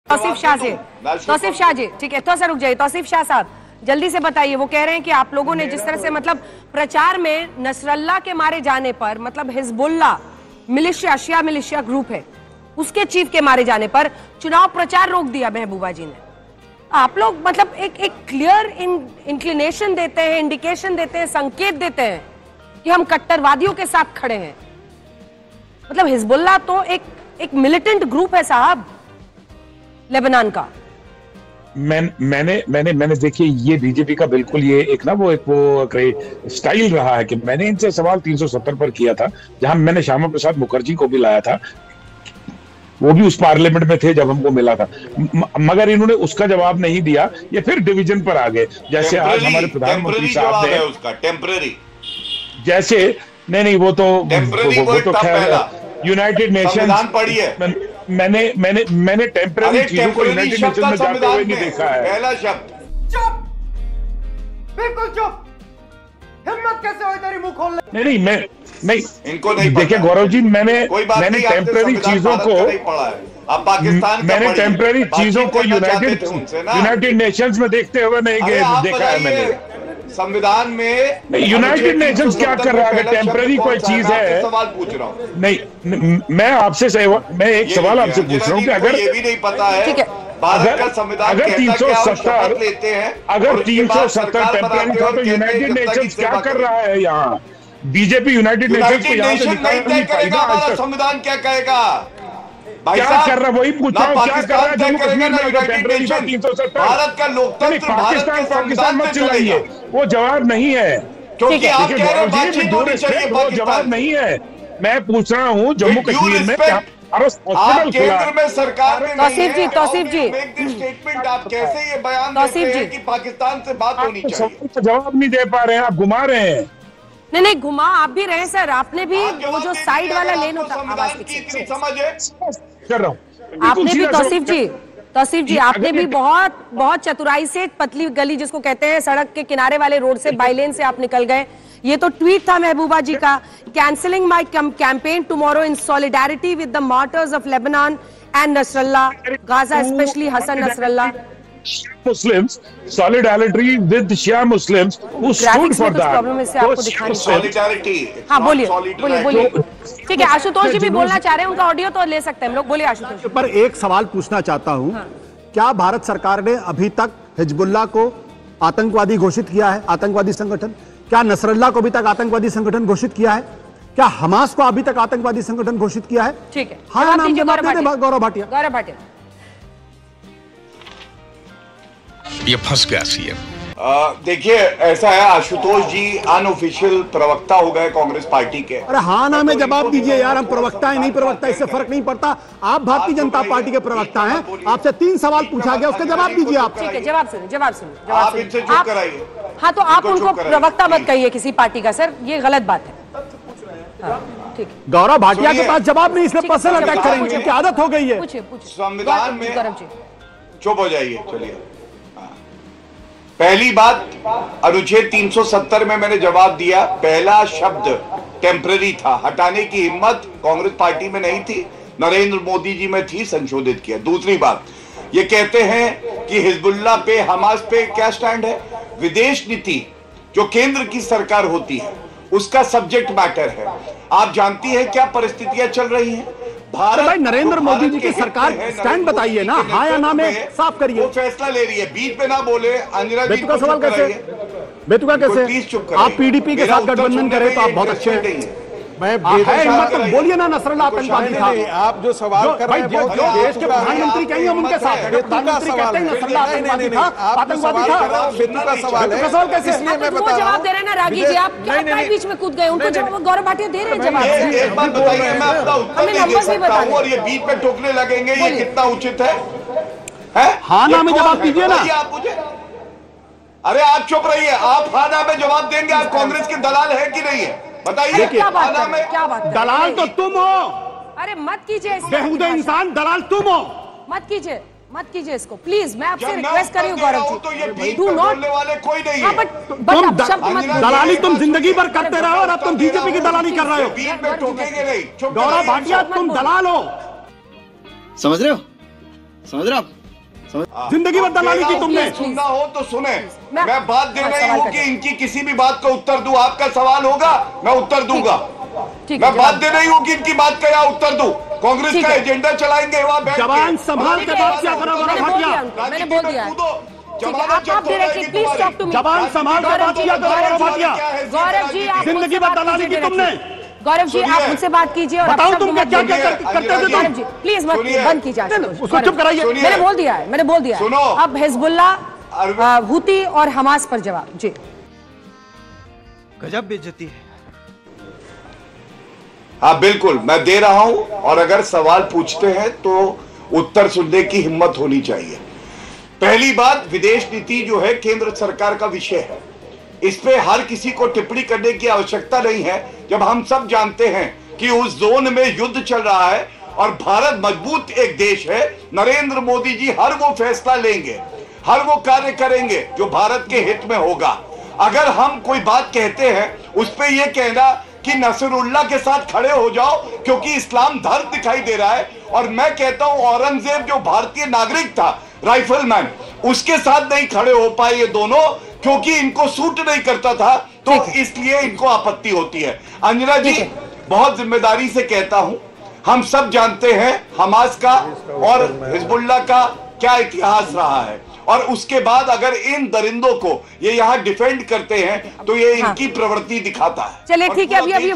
तौसीफ शाह जी, ठीक है, थोड़ा सा रुक जाइए। तौसीफ शाह साहब जल्दी से बताइए, वो कह रहे हैं कि आप लोगों ने जिस तरह से मतलब प्रचार में नसरल्ला के मारे जाने पर, मतलब हिजबुल्लाह मिलिशिया, शिया मिलिशिया ग्रुप है, उसके चीफ के मारे जाने पर चुनाव प्रचार रोक दिया महबूबा जी ने। आप लोग मतलब एक क्लियर इंक्लिनेशन देते हैं, इंडिकेशन देते हैं, संकेत देते हैं कि हम कट्टरवादियों के साथ खड़े हैं। मतलब हिजबुल्लाह तो एक मिलिटेंट ग्रुप है साहब लेबनान का। मैंने देखिए, ये बीजेपी का बिल्कुल ये एक स्टाइल रहा है कि मैंने इनसे सवाल 370 पर किया था, जहां मैंने श्यामा प्रसाद मुखर्जी को भी लाया था, वो भी उस पार्लियामेंट में थे जब हमको मिला था, मगर इन्होंने उसका जवाब नहीं दिया। ये फिर डिवीजन पर आ गए, जैसे आज हमारे प्रधानमंत्री साहब ने उसका टेम्पररी, जैसे नहीं वो तो खैर यूनाइटेड नेशंस पढ़ी है। मैंने टेम्पररी चीजों को यूनाइटेड नेशंस में जाते हुए नहीं देखा है। पहला शब्द चुप, बिल्कुल चुप। हिम्मत कैसे हुई तेरी मुंह खोलने? नहीं इनको नहीं देखिए गौरव जी, मैंने टेम्पररी चीजों को, अब पाकिस्तान मैंने टेम्पररी चीजों को यूनाइटेड नेशंस में देखते हुए नहीं देखा है। मैंने संविधान में यूनाइटेड नेशंस क्या कर रहा है? टेम्पररी कोई चीज है? सवाल पूछ रहा हूँ। नहीं, मैं एक सवाल आपसे पूछ रहा हूँ कि अगर ये भी नहीं पता है अगर 370 टेम्पररी था तो यूनाइटेड नेशंस क्या कर रहा है यहाँ? बीजेपी यूनाइटेड नेशंस को यहाँ से नहीं करेगा। हमारा संविधान क्या कहेगा? क्या कर रहा, वही पूछ रहा हूँ, क्या कर रहा है जम्मू कश्मीर में? टेम्पररी था 370। भारत का लोकतंत्र, पाकिस्तान मत चिल्लाइए, वो जवाब नहीं है। क्योंकि आप कह रहे हैं वो जवाब नहीं है। मैं पूछ रहा हूँ जम्मू कश्मीर में केंद्र में सरकार में तौसीफ जी स्टेटमेंट, आप कैसे ये बयान देते हैं कि पाकिस्तान से बात होनी चाहिए? जवाब नहीं दे पा रहे हैं, आप घुमा रहे हैं। नहीं घुमा आप भी रहे सर, आपने भी वो जो साइड वाला लेन होता आवाज कर रहा हूँ आपने भी तौसीफ जी आपने भी बहुत चतुराई से पतली गली जिसको कहते हैं सड़क के किनारे वाले रोड से बाइलेन से आप निकल गए। ये तो ट्वीट था महबूबा जी का, cancelling my campaign tomorrow in solidarity with the martyrs of Lebanon and Nasrallah Gaza, specially Hassan Nasrallah. Muslims, solidarity with Shia Muslims who stood for that. Problem इससे आपको दिखानी solidarity। हाँ बोलिए। ठीक है, आशुतोष जी भी बोलना चाह रहे हैं, उनका ऑडियो तो ले सकते हैं हम लोग। बोलिए आशुतोष। पर एक सवाल पूछना चाहता हूँ, क्या भारत सरकार ने अभी तक हिजबुल्लाह को आतंकवादी घोषित किया है, आतंकवादी संगठन? क्या नसरल्लाह को अभी तक आतंकवादी संगठन घोषित किया है? क्या हमास को अभी तक आतंकवादी संगठन घोषित किया है? ठीक है, हाँ नाम जवाब दे दे गौरव भाटिया। ये फंस गया सीएम। देखिए ऐसा है, आशुतोष जी अनऑफिशियल प्रवक्ता हो गए कांग्रेस पार्टी के। अरे हाँ ना में जवाब दीजिए यार, हम प्रवक्ता है नहीं प्रवक्ता इससे फर्क नहीं पड़ता। आप भारतीय जनता पार्टी के प्रवक्ता हैं, आपसे 3 सवाल पूछा गया, उसका जवाब दीजिए आप। ठीक है, जवाब सुनिए। आप इनसे चुप कराइए। हाँ तो आप उनको प्रवक्ता मत कहिए किसी पार्टी का सर, ये गलत बात है। ठीक है, गौरव भाटिया के पास जवाब नहीं, इसलिए पर्सनल अटैक करेंगे, उनकी आदत हो गई है। संविधान में चुप हो जाइए। चलिए, पहली बात, अनुच्छेद 370 में मैंने जवाब दिया, पहला शब्द टेम्पररी था, हटाने की हिम्मत कांग्रेस पार्टी में नहीं थी, नरेंद्र मोदी जी में थी, संशोधित किया। दूसरी बात, ये कहते हैं कि हिजबुल्लाह पे, हमास पे क्या स्टैंड है? विदेश नीति जो केंद्र की सरकार होती है उसका सब्जेक्ट मैटर है। आप जानती है क्या परिस्थितियां चल रही हैं? भारत, भाई नरेंद्र मोदी जी की सरकार स्टैंड बताइए ना, हाँ या ना में साफ करिए। वो फैसला ले रही है, बीच में ना बोले। अंजना जी का सवाल कैसे? बेतुका कैसे? आप पीडीपी के साथ गठबंधन करें तो आप बहुत अच्छे हैं। बोलिए ना, नसरल्लाह आतंकवादी था। आप जो सवाल कर रहे हैं, देश के प्रधानमंत्री कहेंगे हम उनके साथ, प्रधानमंत्री कहते हैं नसरल्लाह आतंकवादी था, आतंकवादी था। बेतु का सवाल है, सवाल कैसे? इसलिए मैं बता रहा हूं। जवाब दे रहे हैं ना रागी जी, आप क्या बीच में कूद गए? उनको जवाब गौरव भाटिया दे रहे हैं जवाब। एक बात बताइए, मैं अपना उत्तर नहीं दे सकता हूं और ये बीच में टोकने लगेंगे, ये कितना उचित है? हाँ ना में जवाब दीजिए ना आप मुझे। अरे आप चुप रहिए, आप हाँ ना में जवाब देंगे। आप कांग्रेस के दलाल है कि नहीं है बताइए? क्या बात है? दलाल तो तुम हो। अरे मत कीजिए, बेहुदा इंसान, दलाल तुम हो। मत कीजिए इसको प्लीज, मैं आपसे रिक्वेस्ट कर रही हूँ गौरव जी, डू नॉट बोलने वाले कोई नहीं है। बट दलाली तुम जिंदगी भर करते रहो और अब तुम बीजेपी की दलाली कर रहे हो। बीच में टोकेंगे नहीं। गौरव भाटिया तुम दलाल हो। समझ रहे हो? जिंदगी भर दलाली की तुमने। सुनना हो तो सुने, मैं बात दे रही सवाल हूँ कर कि रहा हूं। इनकी किसी भी बात का उत्तर दूं, आपका सवाल होगा मैं उत्तर दूंगा। ठीक मैं है, बात दे रही हूँ कि इनकी बात का यहाँ उत्तर दूं। कांग्रेस ठीक का है। एजेंडा चलाएंगे वहां बैठ के। जवान संभाल के बात क्या करो, मैंने बोल दिया उनको, मैंने बोल दिया है। ठीक है, आप directly please talk to me. जवान संभाल के बात किया करो, गौरव भाटिया। गौरव जी, आप जिंदगी मुझसे भर बात दलाली की कीजिए तुमने। गौरव जी, आप मुझसे बात कीजिए और बताओ अब तुम शब्द क्या मत क्या बोलिए। क्या करते थे गौरव तुम। जी प्लीज मत बंद कीजिए आज उसको चुप कराइए। मैंने बोल दिया है, मैंने बोल दिया है। सुनो। अब हिजबुल्ला, हूती और हमास पर जवाब। जी गजब बेइज्जती है। हाँ बिल्कुल, मैं दे रहा हूं और अगर सवाल पूछते हैं तो उत्तर सुनने की हिम्मत होनी चाहिए। पहली बात, विदेश नीति जो है केंद्र सरकार का विषय है, इस पे हर किसी को टिप्पणी करने की आवश्यकता नहीं है। जब हम सब जानते हैं कि उस जोन में युद्ध चल रहा है और भारत मजबूत एक देश है, नरेंद्र मोदी जी हर वो फैसला लेंगे, हर वो कार्य करेंगे जो भारत के हित में होगा। अगर हम कोई बात कहते हैं उस पे ये कहना कि नसरुल्लाह के साथ खड़े हो जाओ क्योंकि इस्लाम धर्म दिखाई दे रहा है, और मैं कहता हूं औरंगजेब जो भारतीय नागरिक था, राइफलमैन, उसके साथ नहीं खड़े हो पाए ये दोनों क्योंकि इनको सूट नहीं करता था, तो इसलिए इनको आपत्ति होती है। अंजना जी, बहुत जिम्मेदारी से कहता हूं, हम सब जानते हैं हमास का और हिजबुल्लाह का क्या इतिहास रहा है, और उसके बाद अगर इन दरिंदों को ये यहाँ डिफेंड करते हैं तो ये इनकी प्रवृत्ति दिखाता है। चलिए ठीक है, अभी